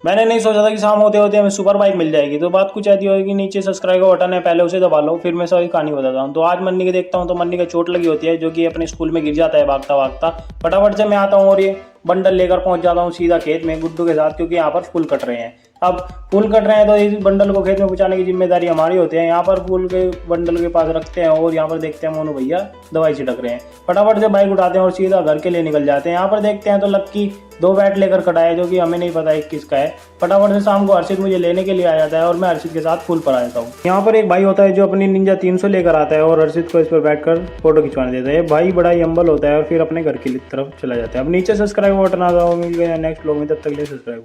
मैंने नहीं सोचा था कि शाम होते होते हमें सुपर बाइक मिल जाएगी। तो बात कुछ ऐसी होगी, नीचे सब्सक्राइब का बटन है, पहले उसे दबा लो, फिर मैं सारी कहानी बताता हूँ। तो आज मन्नी के देखता हूँ तो मन्नी का चोट लगी होती है, जो कि अपने स्कूल में गिर जाता है भागता भागता। फटाफट से मैं आता हूँ और ये बंडल लेकर पहुंच जाता हूँ सीधा खेत में गुड्डू के साथ, क्योंकि यहाँ पर फूल कट रहे हैं। अब फूल कट रहे हैं तो इस बंडल को खेत में पहुंचाने की जिम्मेदारी हमारी होती है। यहाँ पर फूल के बंडल के पास रखते हैं और यहाँ पर देखते हैं मोनू भैया दवाई छिड़क रहे हैं। फटाफट से बाइक उठाते हैं और सीधा घर के लिए निकल जाते हैं। यहाँ पर देखते हैं तो लक्की 2 बैट लेकर खड़ा है, जो कि हमें नहीं पता है किसका है। फटाफट से शाम को हर्षित मुझे लेने के लिए आ जाता है और मैं हर्षित के साथ फूल पर आ जाता हूँ। यहाँ पर एक भाई होता है जो अपनी निंजा 300 लेकर आता है और हर्षित को इस पर बैठकर फोटो खिंचवाने देता है। भाई बड़ा ही हम्बल होता है और फिर अपने घर की तरफ चला जाता है। अब नीचे सब्सक्राइब बटन आ जाओ, मिल गया नेक्स्ट व्लॉग में, तब तक के लिए सब्सक्राइब।